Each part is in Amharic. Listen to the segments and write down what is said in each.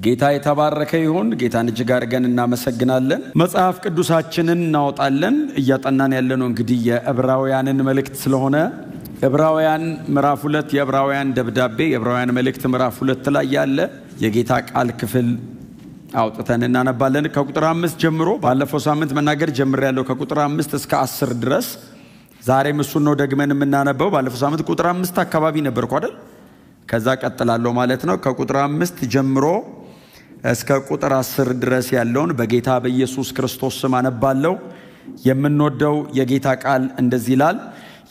ጌታ የተባረከ ይሁን። ጌታን እጅግ አድርገን እናመሰግናለን። መጽሐፍ ቅዱሳችንን እናወጣለን። እያጠናን ያለነው እንግዲህ የዕብራውያንን መልእክት ስለሆነ ዕብራውያን ምዕራፍ 2 የዕብራውያን ደብዳቤ የዕብራውያን መልእክት ምዕራፍ 2 ላይ ያለ የጌታ ቃል ክፍል አውጥተን እናነባለን። ከቁጥር 5 ጀምሮ ባለፈው ሳምንት መናገር ጀምሬያለሁ። ከቁጥር 5 እስከ 10 ድረስ ዛሬም እሱን ነው ደግመን የምናነበው። ባለፈው ሳምንት ቁጥር 5 አካባቢ ነበርኩ አይደል? ከዛ ቀጥላለሁ ማለት ነው። ከቁጥር 5 ጀምሮ እስከ ቁጥር 10 ድረስ ያለውን በጌታ በኢየሱስ ክርስቶስ ስም አነባለሁ። የምንወደው የጌታ ቃል እንደዚህ ይላል።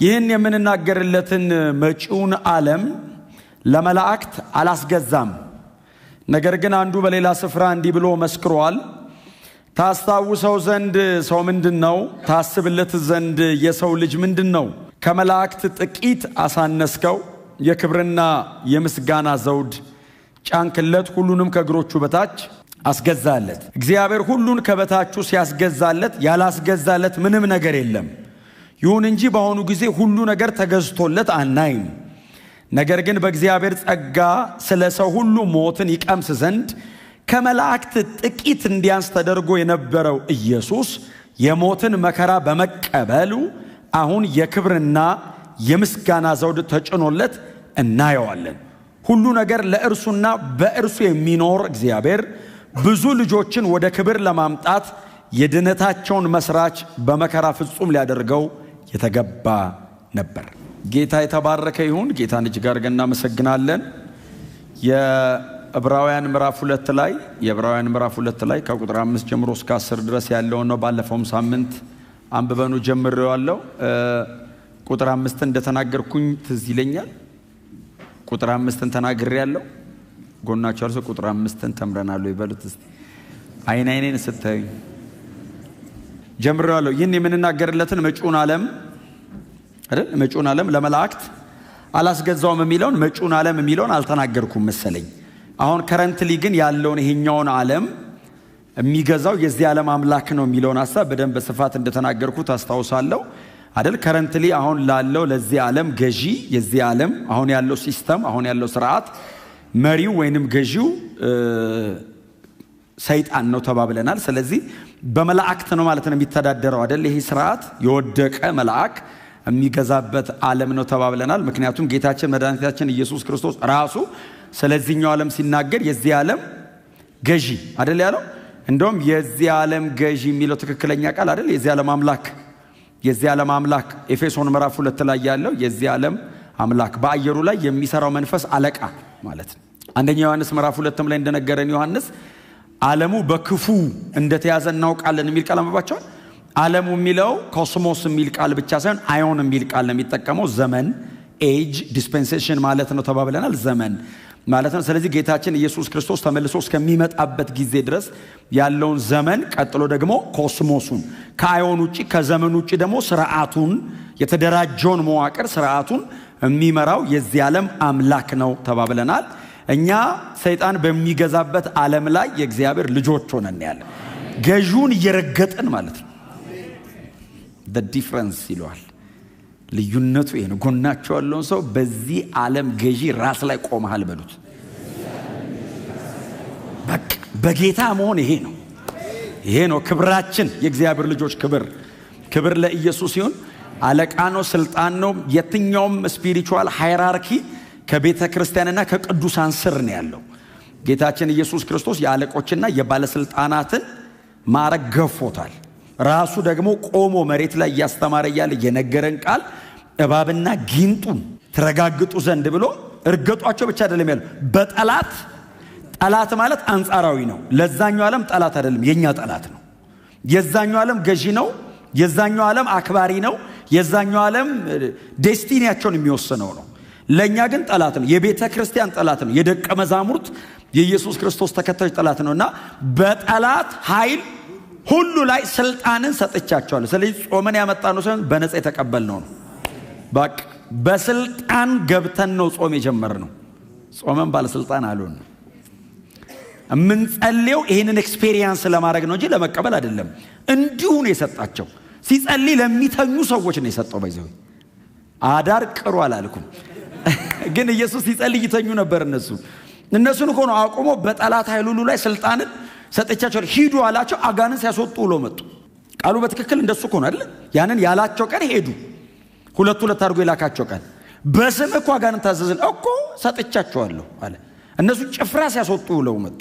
ይህን የምንናገርለትን መጪውን ዓለም ለመላእክት አላስገዛም። ነገር ግን አንዱ በሌላ ስፍራ እንዲህ ብሎ መስክሯል። ታስታውሰው ዘንድ ሰው ምንድነው? ታስብለት ዘንድ የሰው ልጅ ምንድነው? ከመላእክት ጥቂት አሳነስከው፣ የክብርና የምስጋና ዘውድ ጫንክለት፣ ሁሉንም ከእግሮቹ በታች አስገዛለት። እግዚአብሔር ሁሉን ከበታቹ ሲያስገዛለት ያላስገዛለት ምንም ነገር የለም። ይሁን እንጂ በአሁኑ ጊዜ ሁሉ ነገር ተገዝቶለት አናይም። ነገር ግን በእግዚአብሔር ጸጋ ስለ ሰው ሁሉ ሞትን ይቀምስ ዘንድ ከመላእክት ጥቂት እንዲያንስ ተደርጎ የነበረው ኢየሱስ የሞትን መከራ በመቀበሉ አሁን የክብርና የምስጋና ዘውድ ተጭኖለት እናየዋለን። ሁሉ ነገር ለእርሱና በእርሱ የሚኖር እግዚአብሔር ብዙ ልጆችን ወደ ክብር ለማምጣት የድነታቸውን መስራች በመከራ ፍጹም ሊያደርገው የተገባ ነበር። ጌታ የተባረከ ይሁን። ጌታን እጅግ አድርገን እናመሰግናለን። የዕብራውያን ምዕራፍ 2 ላይ ከቁጥር 5 ጀምሮ እስከ 10 ድረስ ያለውን ነው። ባለፈውም ሳምንት አንብበኑ ጀምሬዋለሁ። ቁጥር 5 እንደተናገርኩኝ ትዝ ይለኛል። ቁጥር 5 ተናግሬያለሁ። ጎናችሁ አርሶ ቁጥር 5 ተምረናል ይበሉት እስቲ። አይኔን ስታይ ጀምሬዋለሁ። ይህን የምንናገርለትን መጪውን ዓለም አይደል? መጪውን ዓለም ለመላእክት አላስገዛውም የሚለውን መጪውን ዓለም የሚለውን አልተናገርኩም መሰለኝ። አሁን ከረንትሊ ግን ያለውን ይሄኛውን ዓለም የሚገዛው የዚህ ዓለም አምላክ ነው የሚለውን ሐሳብ በደንብ በስፋት እንደተናገርኩት አስታውሳለሁ አይደል? ከረንትሊ አሁን ላለው ለዚህ ዓለም ገዢ የዚህ ዓለም አሁን ያለው ሲስተም አሁን ያለው ስርዓት መሪው ወይንም ገዢው ሰይጣን ነው ተባብለናል። ስለዚህ በመላእክት ነው ማለት ነው የሚተዳደረው አይደል? ይሄ ስርዓት የወደቀ መልአክ የሚገዛበት ዓለም ነው ተባብለናል። ምክንያቱም ጌታችን መድኃኒታችን ኢየሱስ ክርስቶስ ራሱ ስለዚህኛው ዓለም ሲናገር የዚህ ዓለም ገዢ አይደል ያለው? እንደውም የዚህ ዓለም ገዢ የሚለው ትክክለኛ ቃል አይደል? የዚህ ዓለም አምላክ ኤፌሶን ምዕራፍ 2 ላይ ያለው የዚህ ዓለም አምላክ በአየሩ ላይ የሚሰራው መንፈስ አለቃ ማለት ነው። አንደኛ ዮሐንስ ምዕራፍ 2 ላይ እንደነገረን ዮሐንስ ዓለሙ በክፉ እንደተያዘ እናውቃለን የሚል ቃል አንብባችኋል። ዓለሙ የሚለው ኮስሞስ የሚል ቃል ብቻ ሳይሆን አዮን የሚል ቃል ነው የሚጠቀመው። ዘመን ኤጅ ዲስፔንሴሽን ማለት ነው ተባብለናል። ዘመን ማለት ነው። ስለዚህ ጌታችን ኢየሱስ ክርስቶስ ተመልሶ እስከሚመጣበት ጊዜ ድረስ ያለውን ዘመን፣ ቀጥሎ ደግሞ ኮስሞሱን፣ ከአዮን ውጪ ከዘመን ውጪ ደግሞ ስርዓቱን የተደራጀውን መዋቅር ስርዓቱን የሚመራው የዚህ ዓለም አምላክ ነው ተባብለናል። እኛ ሰይጣን በሚገዛበት ዓለም ላይ የእግዚአብሔር ልጆች ሆነን ያለን ገዢውን እየረገጥን ማለት ነው። the difference ይለዋል። ልዩነቱ ይሄ ነው። ጎናቸው ያለውን ሰው በዚህ ዓለም ገዢ ራስ ላይ ቆመሃል በሉት። በቃ በጌታ መሆን ይሄ ነው ክብራችን። የእግዚአብሔር ልጆች ክብር ለኢየሱስ ይሁን። አለቃ ነው፣ ስልጣን ነው። የትኛውም ስፒሪቹዋል ሃይራርኪ ከቤተ ክርስቲያንና ከቅዱሳን ስር ነው ያለው። ጌታችን ኢየሱስ ክርስቶስ የአለቆችና የባለስልጣናትን ማዕረግ ገፎታል። ራሱ ደግሞ ቆሞ መሬት ላይ እያስተማረ እያለ የነገረን ቃል እባብና ጊንጡን ተረጋግጡ ዘንድ ብሎ እርገጧቸው ብቻ አይደለም ያለው። ጠላት ማለት አንጻራዊ ነው። ለዛኛው ዓለም ጠላት አይደለም፣ የኛ ጠላት ነው። የዛኛው ዓለም ገዢ ነው። የዛኛው ዓለም አክባሪ ነው። የዛኛው ዓለም ዴስቲኒያቸውን የሚወስነው ነው። ለኛ ግን ጠላት ነው። የቤተ ክርስቲያን ጠላት ነው። የደቀ መዛሙርት የኢየሱስ ክርስቶስ ተከታዮች ጠላት ነውና በጠላት ኃይል ሁሉ ላይ ስልጣንን ሰጥቻቸዋለሁ። ስለዚህ ጾመን ያመጣነው ሳይሆን በነፃ የተቀበልነው ነው። በቃ በስልጣን ገብተን ነው ጾም የጀመርነው። ጾመን ባለስልጣን አሉን። የምንጸልየው ይሄንን ኤክስፔሪየንስ ለማድረግ ነው እንጂ ለመቀበል አይደለም። እንዲሁ ነው የሰጣቸው። ሲጸልይ ለሚተኙ ሰዎች ነው የሰጠው። በዚህ አዳር ቅሩ አላልኩም። ግን ኢየሱስ ሲጸልይ ይተኙ ነበር እነሱ። እነሱን እኮ ነው አቆሞ በጠላት ኃይል ሁሉ ላይ ስልጣንን ሰጠቻቸው ሂዱ አላቸው አጋንንት ሲያስወጡ ብሎ መጡ ቃሉ በትክክል እንደሱ እኮ ነው አይደል ያንን ያላቸው ቀን ሄዱ ሁለት አድርጎ የላካቸው ቀን በስም እኮ አጋንንት ታዘዝን እኮ ሰጠቻቸዋለሁ አለ እነሱ ጭፍራ ሲያስወጡ ብለው መጡ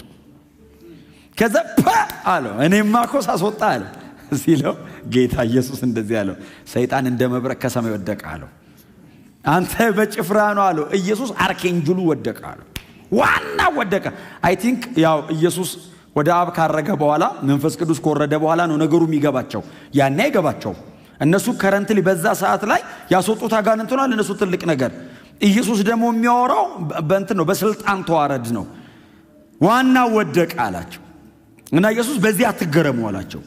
ከዛ አለው እኔማ እኮ ሳስወጣ አለ ሲለው ጌታ ኢየሱስ እንደዚህ አለው ሰይጣን እንደ መብረቅ ከሰማይ ወደቀ አለው አንተ በጭፍራ ነው አለው ኢየሱስ አርኬንጅሉ ወደቀ አለው ዋና ወደቀ አይ ቲንክ ያው ኢየሱስ ወደ አብ ካረገ በኋላ መንፈስ ቅዱስ ከወረደ በኋላ ነው ነገሩ የሚገባቸው ያኔ አይገባቸው እነሱ ከረንትሊ በዛ ሰዓት ላይ ያስወጡት አጋንንት ነው ለነሱ ትልቅ ነገር ኢየሱስ ደግሞ የሚያወራው በእንትን ነው በስልጣን ተዋረድ ነው ዋና ወደቀ አላቸው እና ኢየሱስ በዚህ አትገረሙ አላቸው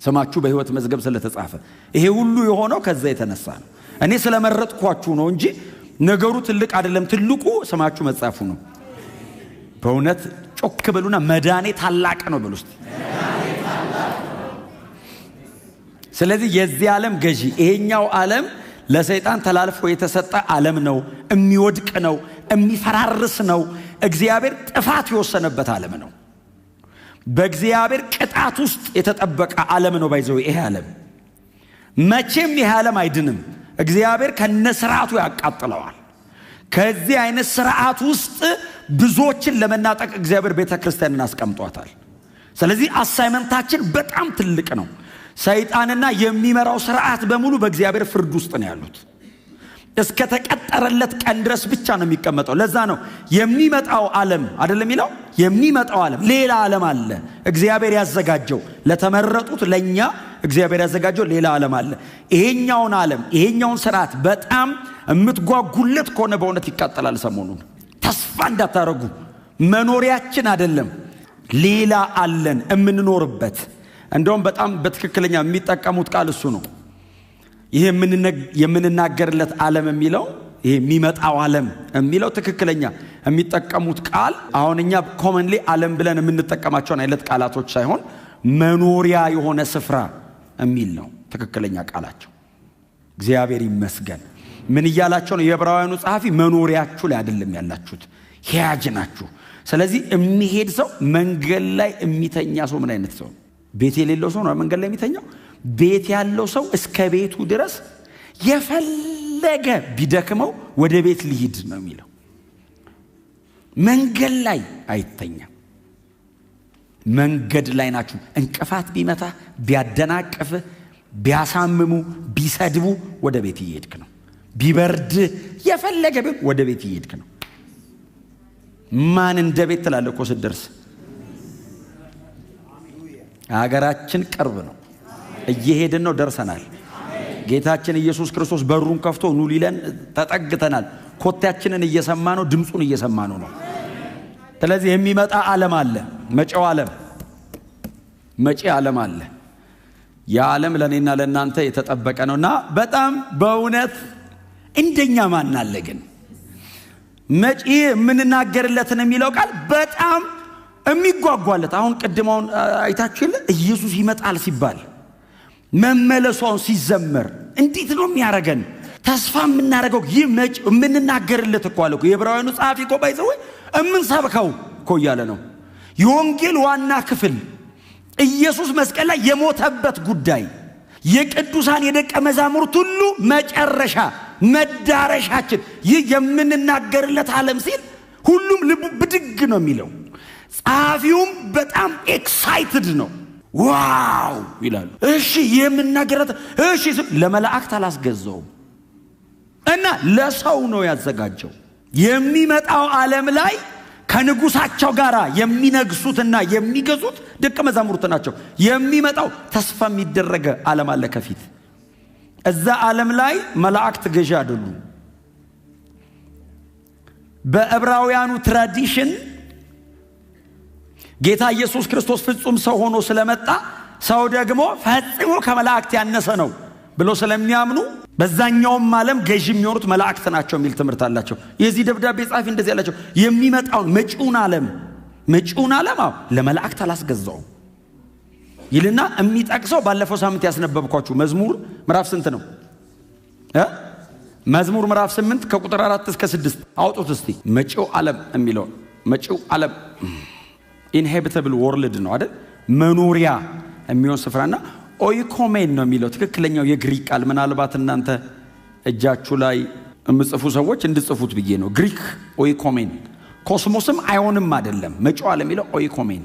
ስማችሁ በሕይወት መዝገብ ስለተጻፈ ይሄ ሁሉ የሆነው ከዛ የተነሳ ነው እኔ ስለመረጥኳችሁ ነው እንጂ ነገሩ ትልቅ አይደለም ትልቁ ስማችሁ መጻፉ ነው በእውነት ጮክ በሉና መዳኔ ታላቅ ነው በሉስቲ ስለዚህ የዚህ ዓለም ገዢ ይሄኛው ዓለም ለሰይጣን ተላልፎ የተሰጠ ዓለም ነው የሚወድቅ ነው የሚፈራርስ ነው እግዚአብሔር ጥፋት የወሰነበት ዓለም ነው በእግዚአብሔር ቅጣት ውስጥ የተጠበቀ ዓለም ነው ባይዘው ይሄ ዓለም መቼም ይሄ ዓለም አይድንም እግዚአብሔር ከነስርዓቱ ያቃጥለዋል ከዚህ አይነት ስርዓት ውስጥ ብዙዎችን ለመናጠቅ እግዚአብሔር ቤተክርስቲያንን አስቀምጧታል ስለዚህ አሳይመንታችን በጣም ትልቅ ነው ሰይጣንና የሚመራው ስርዓት በሙሉ በእግዚአብሔር ፍርድ ውስጥ ነው ያሉት እስከ ተቀጠረለት ቀን ድረስ ብቻ ነው የሚቀመጠው ለዛ ነው የሚመጣው ዓለም አይደለም ይላል የሚመጣው ዓለም ሌላ ዓለም አለ እግዚአብሔር ያዘጋጀው ለተመረጡት ለኛ እግዚአብሔር ያዘጋጀው ሌላ ዓለም አለ ይሄኛውን ዓለም ይሄኛውን ስርዓት በጣም የምትጓጉለት ከሆነ በእውነት ይቃጠላል ሰሞኑን ተስፋ እንዳታረጉ መኖሪያችን አይደለም ሌላ አለን የምንኖርበት እንደውም በጣም በትክክለኛ የሚጠቀሙት ቃል እሱ ነው ይሄ የምንናገርለት ዓለም የሚለው ይሄ የሚመጣው ዓለም የሚለው ትክክለኛ የሚጠቀሙት ቃል አሁን እኛ ኮመንሊ ዓለም ብለን የምንጠቀማቸው አይነት ቃላቶች ሳይሆን መኖሪያ የሆነ ስፍራ የሚል ነው ትክክለኛ ቃላቸው እግዚአብሔር ይመስገን ምን ይያላቸው ነው የዕብራውያኑ ጸሐፊ መኖሪያችሁ ላይ አይደለም ያላችሁት ሄያጅ ናችሁ ስለዚህ የሚሄድ ሰው መንገድ ላይ የሚተኛ ሰው ምን አይነት ሰው ቤት የሌለው ሰው ነው መንገድ ላይ የሚተኛው ቤት ያለው ሰው እስከ ቤቱ ድረስ የፈለገ ቢደክመው ወደ ቤት ሊሄድ ነው የሚለው መንገድ ላይ አይተኛም መንገድ ላይ ናችሁ እንቅፋት ቢመታ ቢያደናቅፍ ቢያሳምሙ ቢሰድቡ ወደ ቤት ይሄድክ ነው ቢበርድ የፈለገ ቢሆን ወደ ቤት ይሄድክ ነው ማን እንደ ቤት ተላልቆ እኮ ስትደርስ አገራችን ቅርብ ነው እየሄድን ነው ደርሰናል ጌታችን ኢየሱስ ክርስቶስ በሩን ከፍቶ ኑ ሊለን ተጠግተናል ኮቴያችንን እየሰማነው ድምጹን እየሰማነው ነው ስለዚህ የሚመጣ ዓለም አለ መጪው ዓለም አለ ያ ዓለም ለኔና ለናንተ የተጠበቀ ነውና በጣም በእውነት እንደኛ ማን አለ ግን መጪ ምንናገርለትን የሚለው ቃል በጣም የሚጓጓለት አሁን ቀድሞውን አይታችሁል ኢየሱስ ይመጣል ሲባል መመለሷን ሲዘመር እንዴት ነው የሚያረጋን ተስፋ የምናረጋው ይህ መጪ ምንናገርለት እኮ አለ የዕብራውያኑ ጸሐፊ እኮ ባይዘው እምንሰብከው እኮ ያለ ነው የወንጌል ዋና ክፍል ኢየሱስ መስቀል ላይ የሞተበት ጉዳይ የቅዱሳን የደቀ መዛሙርት ሁሉ መጨረሻ መዳረሻችን ይህ የምንናገርለት ዓለም ሲል ሁሉም ልቡ ብድግ ነው የሚለው ጸሐፊውም በጣም ኤክሳይትድ ነው ዋው ይላል እሺ የምንናገርለት እሺ ለመላእክት አላስገዛውም እና ለሰው ነው ያዘጋጀው የሚመጣው ዓለም ላይ ከንጉሳቸው ጋር የሚነግሱትና የሚገዙት ደቀ መዛሙርት ናቸው የሚመጣው ተስፋ የሚደረገ ዓለም አለ ከፊት እዛ ዓለም ላይ መላእክት ገዢ አይደሉም በዕብራውያኑ ትራዲሽን ጌታ ኢየሱስ ክርስቶስ ፍጹም ሰው ሆኖ ስለመጣ ሰው ደግሞ ፈጽሞ ከመላእክት ያነሰ ነው ብሎ ስለሚያምኑ በዛኛውም ዓለም ገዢ የሚሆኑት መላእክት ናቸው የሚል ትምህርት አላቸው የዚህ ደብዳቤ ጻፊ እንደዚህ ያላቸው የሚመጣውን መጪውን ዓለም ለመላእክት አላስገዛው ይልና የሚጠቅሰው ባለፈው ሳምንት ያስነበብኳችሁ መዝሙር ምዕራፍ ስንት ነው መዝሙር ምዕራፍ 8 ከቁጥር 4 እስከ 6 አውጡት እስቲ መጪው ዓለም የሚለው መጪው ዓለም ኢንሄቢተብል ወርልድ ነው አይደል? መኖሪያ የሚሆን ስፍራና ኦይኮሜን ነው የሚለው ትክክለኛው የግሪክ ቃል። ምናልባት እናንተ እጃችሁ ላይ የምጽፉ ሰዎች እንድጽፉት ብዬ ነው። ግሪክ ኦይኮሜን ኮስሞስም አይሆንም አይደለም። መጪው ዓለም የሚለው ኦይኮሜን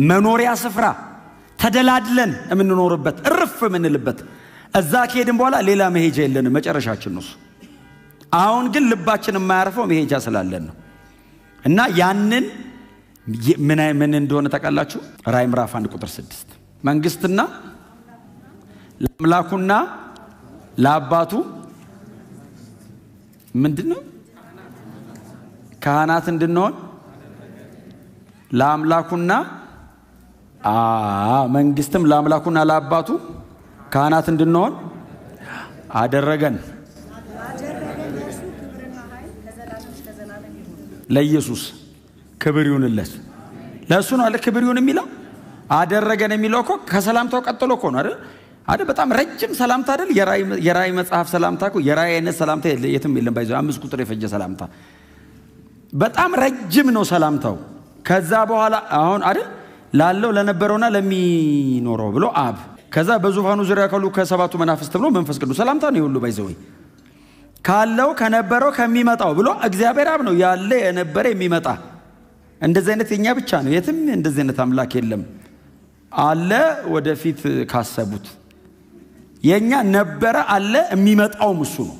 መኖሪያ ስፍራ ተደላድለን የምንኖርበት እርፍ የምንልበት እዛ ከሄድን በኋላ ሌላ መሄጃ የለንም። መጨረሻችን ነው። አሁን ግን ልባችን የማያርፈው መሄጃ ስላለን ነው። እና ያንን ምን እንደሆነ ታውቃላችሁ? ራዕይ ምዕራፍ 1 ቁጥር 6 መንግስትና ለአምላኩና ለአባቱ ምንድነው? ካህናት እንድንሆን ለአምላኩና መንግስትም ለአምላኩና ለአባቱ ካህናት እንድንሆን አደረገን። ለኢየሱስ ክብር ይሁንለት። ለእሱ ነው አለ ክብር ይሁን የሚለው። አደረገን የሚለው እኮ ከሰላምታው ቀጥሎ እኮ ነው አይደል? በጣም ረጅም ሰላምታ አይደል? የራእይ መጽሐፍ ሰላምታ እኮ የራእይ አይነት ሰላምታ የትም የለም። ባይዘው 5 ቁጥር የፈጀ ሰላምታ በጣም ረጅም ነው ሰላምታው። ከዛ በኋላ አሁን አይደል ላለው ለነበረውና ለሚኖረው ብሎ አብ፣ ከዛ በዙፋኑ ዙሪያ ካሉ ከሰባቱ መናፍስት ብሎ መንፈስ ቅዱስ ሰላምታ ነው ሁሉ ባይዘው ካለው ከነበረው ከሚመጣው ብሎ እግዚአብሔር አብ ነው ያለ የነበረ የሚመጣ። እንደዚህ አይነት የኛ ብቻ ነው። የትም እንደዚህ አይነት አምላክ የለም አለ። ወደፊት ካሰቡት የኛ ነበረ አለ፣ የሚመጣውም እሱ ነው።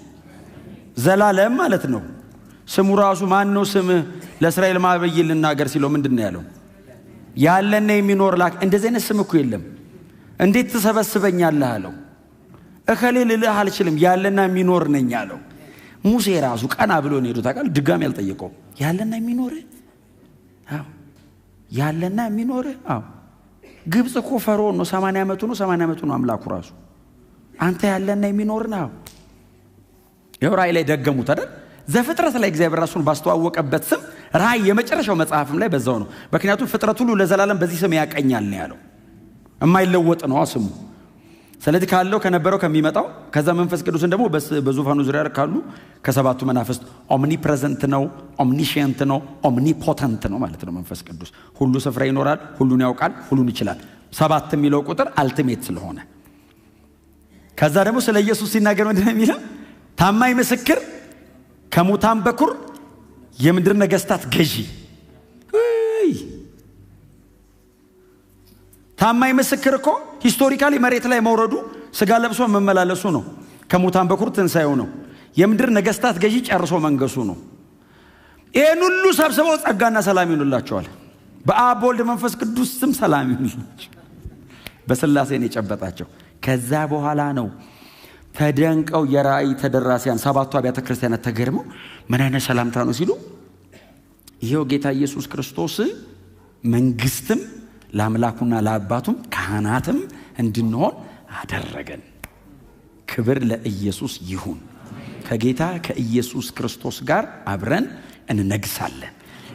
ዘላለም ማለት ነው። ስሙ ራሱ ማን ነው? ስምህ ለእስራኤል ማበይ ልናገር ሲለው ምንድነው ያለው? ያለና የሚኖር ላክ። እንደዚህ አይነት ስም እኮ የለም። እንዴት ትሰበስበኛለህ አለው። እከሌ ልልህ አልችልም፣ ያለና የሚኖር ነኝ አለው። ሙሴ ራሱ ቀና ብሎ ነው ሄዶ ታውቃለህ። ድጋሚ ያልጠየቀው ያለና የሚኖር ያለና የሚኖር ግብጽ እኮ ፈርዖን ነው 80 ዓመቱ ነው 80 ዓመቱ ነው አምላኩ ራሱ። አንተ ያለና የሚኖር ነው። ራእይ ላይ ደገሙት አይደል? ዘፍጥረት ላይ እግዚአብሔር ራሱን ባስተዋወቀበት ስም ራእይ የመጨረሻው መጽሐፍም ላይ በዛው ነው። ምክንያቱም ፍጥረት ሁሉ ለዘላለም በዚህ ስም ያቀኛል ነው ያለው። የማይለወጥ ነው ስሙ። ስለዚህ ካለው ከነበረው ከሚመጣው ከዛ መንፈስ ቅዱስን ደግሞ በዙፋኑ ዙሪያ ካሉ ከሰባቱ መናፍስት ኦምኒ ፕሬዘንት ነው፣ ኦምኒሽንት ነው፣ ኦምኒፖተንት ነው ማለት ነው። መንፈስ ቅዱስ ሁሉ ስፍራ ይኖራል፣ ሁሉን ያውቃል፣ ሁሉን ይችላል። 7 የሚለው ቁጥር አልቲሜት ስለሆነ ከዛ ደግሞ ስለ ኢየሱስ ሲናገር ምንድነው የሚለው? ታማኝ ምስክር፣ ከሙታን በኩር፣ የምድር ነገስታት ገዢ። ታማኝ ምስክር እኮ ሂስቶሪካሊ መሬት ላይ መውረዱ ስጋ ለብሶ መመላለሱ ነው። ከሙታን በኩር ትንሳኤው ነው። የምድር ነገስታት ገዢ ጨርሶ መንገሱ ነው። ይሄን ሁሉ ሰብስበው ጸጋና ሰላም ይሁንላቸዋል። በአብ ወልድ መንፈስ ቅዱስ ስም ሰላም ይሁንላቸው። በስላሴ ነው የጨበጣቸው። ከዛ በኋላ ነው ተደንቀው የራእይ ተደራሲያን ሰባቱ አብያተ ክርስቲያናት ተገርመው ምን አይነት ሰላምታ ነው ሲሉ ይሄው ጌታ ኢየሱስ ክርስቶስ መንግስትም ለአምላኩና ለአባቱም ካህናትም እንድንሆን አደረገን። ክብር ለኢየሱስ ይሁን። ከጌታ ከኢየሱስ ክርስቶስ ጋር አብረን እንነግሳለን።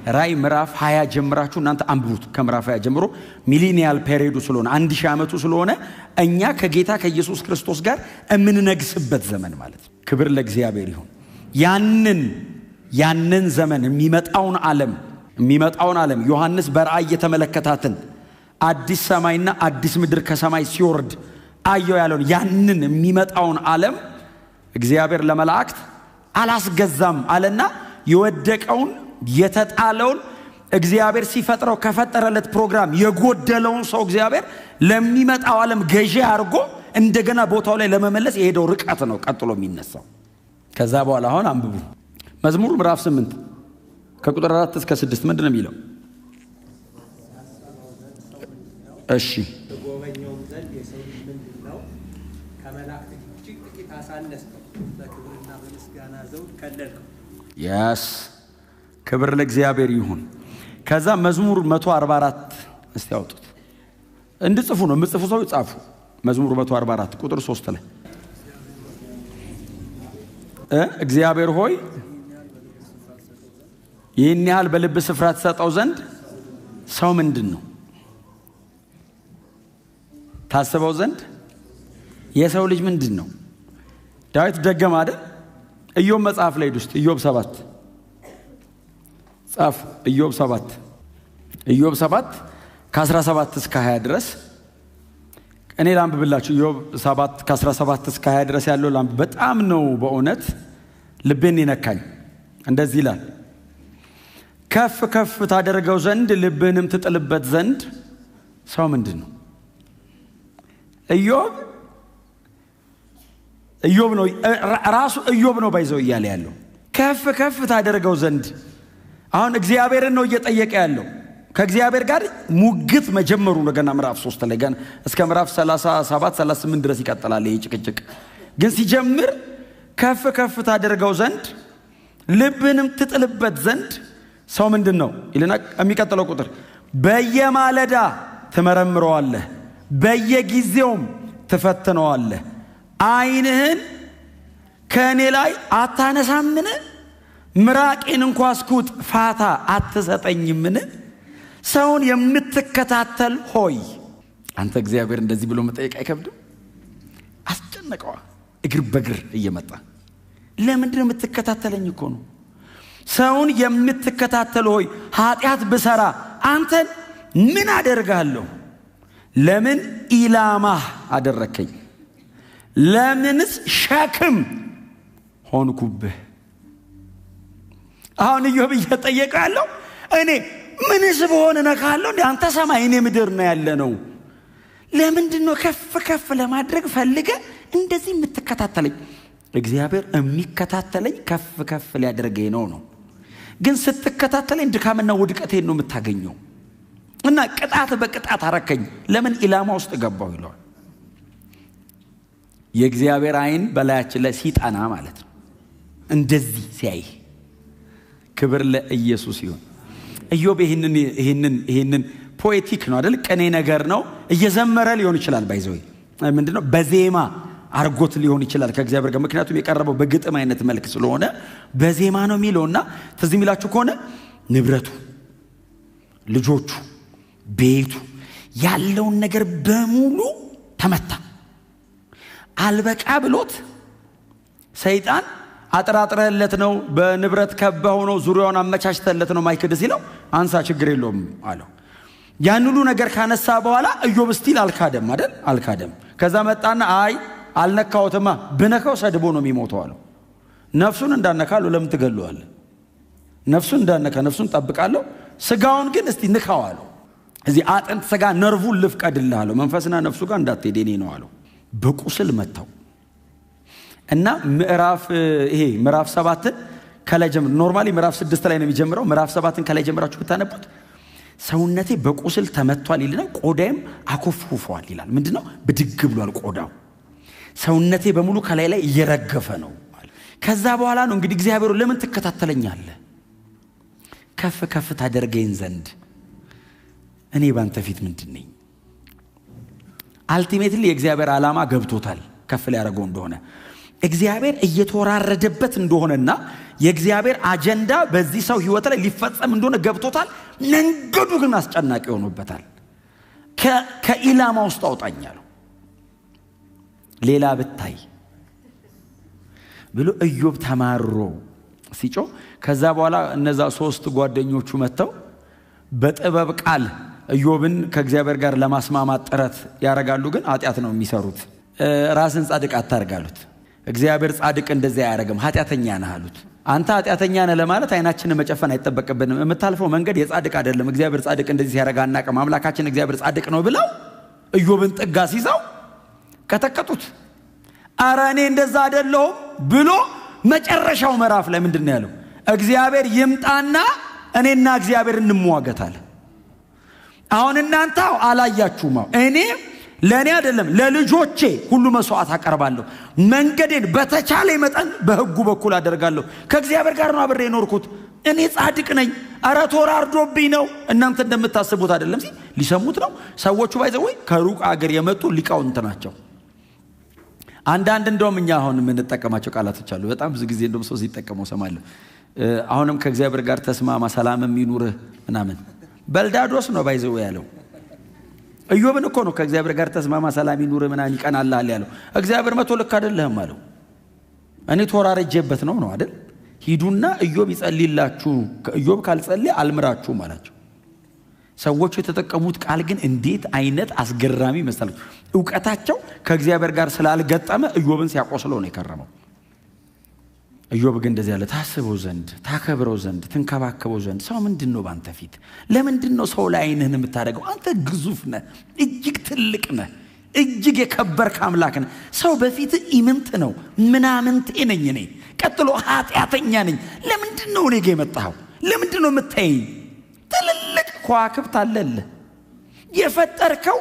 ራእይ ምዕራፍ 20 ጀምራችሁ እናንተ አንብቡት። ከምዕራፍ 20 ጀምሮ ሚሊኒያል ፔሪዱ ስለሆነ 1000 ዓመቱ ስለሆነ እኛ ከጌታ ከኢየሱስ ክርስቶስ ጋር የምንነግስበት ዘመን ማለት ነው። ክብር ለእግዚአብሔር ይሁን። ያንን ዘመን የሚመጣውን ዓለም ዮሐንስ በራእይ የተመለከታትን አዲስ ሰማይና አዲስ ምድር ከሰማይ ሲወርድ አየው ያለውን ያንን የሚመጣውን ዓለም እግዚአብሔር ለመላእክት አላስገዛም አለና የወደቀውን የተጣለውን እግዚአብሔር ሲፈጥረው ከፈጠረለት ፕሮግራም የጎደለውን ሰው እግዚአብሔር ለሚመጣው ዓለም ገዢ አድርጎ እንደገና ቦታው ላይ ለመመለስ የሄደው ርቀት ነው ቀጥሎ የሚነሳው። ከዛ በኋላ አሁን አንብቡ መዝሙር ምዕራፍ 8 ከቁጥር 4 እስከ 6 ምንድነው የሚለው? እሺ በጎበኛውም ዘንድ የሰው ልጅ ምንድነው? ከመላእክት እጅግ ጥቂት አሳነስከው፣ በክብርና በምስጋና ዘውድ ከለልከው። ያስ ክብር ለእግዚአብሔር ይሁን። ከዛ መዝሙር 144 እስቲ አውጡት። እንድጽፉ ነው የምጽፉ ሰው ጻፉ። መዝሙር 144 ቁጥር 3 ላይ እግዚአብሔር ሆይ ይህን ያህል በልብ ስፍራ ተሰጠው ዘንድ ሰው ምንድነው? ታስበው ዘንድ የሰው ልጅ ምንድነው? ዳዊት ደገመ አይደል? ኢዮብ መጽሐፍ ላይ ውስጥ ኢዮብ 7 ጻፍ። ኢዮብ 7 ከ17 እስከ 20 ድረስ እኔ ላንብብላችሁ። ኢዮብ 7 ከ17 እስከ 20 ድረስ ያለው ላንብ። በጣም ነው በእውነት ልቤን ይነካኝ። እንደዚህ ይላል። ከፍ ከፍ ታደርገው ዘንድ ልብህንም ትጥልበት ዘንድ ሰው ምንድን ነው? ኢዮብ ነው ራሱ ኢዮብ ነው ባይዘው እያለ ያለው ከፍ ከፍ ታደርገው ዘንድ። አሁን እግዚአብሔርን ነው እየጠየቀ ያለው። ከእግዚአብሔር ጋር ሙግት መጀመሩ ነው። ገና ምዕራፍ 3 ላይ ገና እስከ ምዕራፍ 37 38 ድረስ ይቀጥላል ይሄ ጭቅጭቅ። ግን ሲጀምር ከፍ ከፍ ታደርገው ዘንድ ልብንም ትጥልበት ዘንድ ሰው ምንድን ነው ይልና የሚቀጥለው ቁጥር በየማለዳ ትመረምረዋለህ፣ በየጊዜውም ትፈትነዋለህ። ዓይንህን ከእኔ ላይ አታነሳምን? ምራቄን እንኳ እስኩጥ ፋታ አትሰጠኝምን? ሰውን የምትከታተል ሆይ። አንተ እግዚአብሔር እንደዚህ ብሎ መጠየቅ አይከብድም? አስጨነቀዋ እግር በእግር እየመጣ ለምንድን ነው የምትከታተለኝ እኮ ነው። ሰውን የምትከታተል ሆይ ኃጢአት ብሰራ አንተን ምን አደርጋለሁ? ለምን ኢላማህ አደረከኝ? ለምንስ ሸክም ሆንኩብህ? አሁን ኢዮብ እየጠየቀ ያለው እኔ ምንስ በሆነ ነካለሁ እንዴ? አንተ ሰማይ እኔ ምድር ነው ያለ ነው። ለምንድን ነው ከፍ ከፍ ለማድረግ ፈልገ እንደዚህ የምትከታተለኝ? እግዚአብሔር የሚከታተለኝ ከፍ ከፍ ሊያደርገኝ ነው። ግን ስትከታተለኝ ድካምና ውድቀቴን ነው የምታገኘው። እና ቅጣት በቅጣት አረከኝ። ለምን ኢላማ ውስጥ ገባሁ ይለዋል። የእግዚአብሔር ዓይን በላያችን ላይ ሲጣና ማለት ነው። እንደዚህ ሲያይ ክብር ለኢየሱስ ይሁን። ኢዮብ ይሄንን ፖኤቲክ ነው አይደል? ቅኔ ነገር ነው። እየዘመረ ሊሆን ይችላል። ባይዘው ምንድነው በዜማ አርጎት ሊሆን ይችላል ከእግዚአብሔር ጋር። ምክንያቱም የቀረበው በግጥም አይነት መልክ ስለሆነ በዜማ ነው የሚለውና ትዝ የሚላችሁ ከሆነ ንብረቱ፣ ልጆቹ፣ ቤቱ ያለውን ነገር በሙሉ ተመታ። አልበቃ ብሎት ሰይጣን አጥራጥረለት ነው በንብረት ከበው ነው ዙሪያውን አመቻችተለት ነው ማይክድ ሲለው አንሳ ችግር የለውም አለው። ያን ሁሉ ነገር ካነሳ በኋላ ኢዮብ ስቲል አልካደም አይደል? አልካደም። ከዛ መጣና አይ አልነካውትማ፣ ብነካው ሰድቦ ነው የሚሞተው አለው። ነፍሱን እንዳነካሉ ለምን ትገለዋለህ? ነፍሱን እንዳነካ ነፍሱን ጠብቃለሁ፣ ስጋውን ግን እስቲ ንካው አለው። እዚህ አጥንት ስጋ ነርቡን ልፍቀድልህ አለው። መንፈስና ነፍሱ ጋር እንዳትሄድ እኔ ነው አለው። በቁስል መታው እና ምዕራፍ 7 ከላይ ጀምሮ ኖርማሊ ምዕራፍ 6 ላይ ነው የሚጀምረው። ምዕራፍ 7 ከላይ ጀምራችሁ ብታነቡት ሰውነቴ በቁስል ተመቷል ይልና ቆዳዬም አኮፍኩፏል ይላል። ምንድነው? ብድግ ብሏል ቆዳው። ሰውነቴ በሙሉ ከላይ ላይ እየረገፈ ነው ማለት። ከዛ በኋላ ነው እንግዲህ እግዚአብሔር ለምን ትከታተለኛለህ? ከፍ ከፍ ታደርገኝ ዘንድ እኔ ባንተ ፊት ምንድነኝ? አልቲሜትሊ የእግዚአብሔር ዓላማ ገብቶታል። ከፍ ሊያደርገው እንደሆነ እግዚአብሔር እየተወራረደበት እንደሆነና የእግዚአብሔር አጀንዳ በዚህ ሰው ህይወት ላይ ሊፈጸም እንደሆነ ገብቶታል። መንገዱ ግን አስጨናቂ ሆኖበታል። ከኢላማ ውስጥ አውጣኛለሁ ሌላ ብታይ ብሎ ኢዮብ ተማሮ ሲጮህ ከዛ በኋላ እነዛ 3 ጓደኞቹ መተው በጥበብ ቃል ኢዮብን ከእግዚአብሔር ጋር ለማስማማት ጥረት ያረጋሉ። ግን ኃጢአት ነው የሚሰሩት። ራስን ጻድቅ አታርጋሉት። እግዚአብሔር ጻድቅ እንደዚህ አያረግም፣ ኃጢአተኛ ነህ አሉት። አንተ ኃጢአተኛ ነህ ለማለት አይናችንን መጨፈን አይተበቀብንም። የምታልፈው መንገድ የጻድቅ አይደለም። እግዚአብሔር ጻድቅ እንደዚህ ሲያረጋ አናቀም። አምላካችን እግዚአብሔር ጻድቅ ነው ብለው ኢዮብን ጥጋ ሲይዘው ከተከቱት። አረ እኔ እንደዛ አይደለሁም ብሎ መጨረሻው ምዕራፍ ላይ ምንድነው ያለው? እግዚአብሔር ይምጣና እኔና እግዚአብሔር እንሟገታለን። አሁን እናንተ አላያችሁም። እኔ ለኔ አይደለም ለልጆቼ ሁሉ መስዋዕት አቀርባለሁ። መንገዴን በተቻለ መጠን በሕጉ በኩል አደርጋለሁ። ከእግዚአብሔር ጋር ነው አብሬ የኖርኩት። እኔ ጻድቅ ነኝ። አረ ተወራርዶብኝ ነው። እናንተ እንደምታስቡት አይደለም። ሊሰሙት ነው ሰዎቹ። ባይዘው ከሩቅ አገር የመጡ ሊቃውንት ናቸው። አንዳንድ እንደውም እኛ አሁን የምንጠቀማቸው ቃላቶች አሉ። በጣም ብዙ ጊዜ እንደውም ሰው ሲጠቀመው ሰማለሁ። አሁንም ከእግዚአብሔር ጋር ተስማማ ሰላምም ይኑርህ ምናምን። በልዳዶስ ነው ባይዘው ያለው። ኢዮብን እኮ ነው ከእግዚአብሔር ጋር ተስማማ ሰላም ይኑርህ ምናምን ይቀናልሃል ያለው። እግዚአብሔር መቶ ልክ አይደለህም አለው። እኔ ተወራረጀበት ነው አይደል? ሂዱና ኢዮብ ይጸልይላችሁ ኢዮብ ካልጸለየ አልምራችሁ ማላቸው ሰዎች የተጠቀሙት ቃል ግን እንዴት አይነት አስገራሚ መሰለኝ ዕውቀታቸው ከእግዚአብሔር ጋር ስላልገጠመ ኢዮብን ሲያቆስለው ነው የከረመው ኢዮብ ግን እንደዚህ ያለ ታስበው ዘንድ ታከብረው ዘንድ ትንከባከበው ዘንድ ሰው ምንድነው ባንተ ፊት ለምንድነው ሰው ላይ አይንህን የምታደርገው አንተ ግዙፍ ነህ እጅግ ትልቅ ነህ እጅግ የከበርክ አምላክ ነህ ሰው በፊት ኢምንት ነው ምናምንቴ ነኝ እኔ ቀጥሎ ኃጢአተኛ ነኝ ለምንድነው እኔ ጋር የመጣኸው ለምንድነው የምታየኝ ትልልቅ ከዋክብት አለልህ የፈጠርከው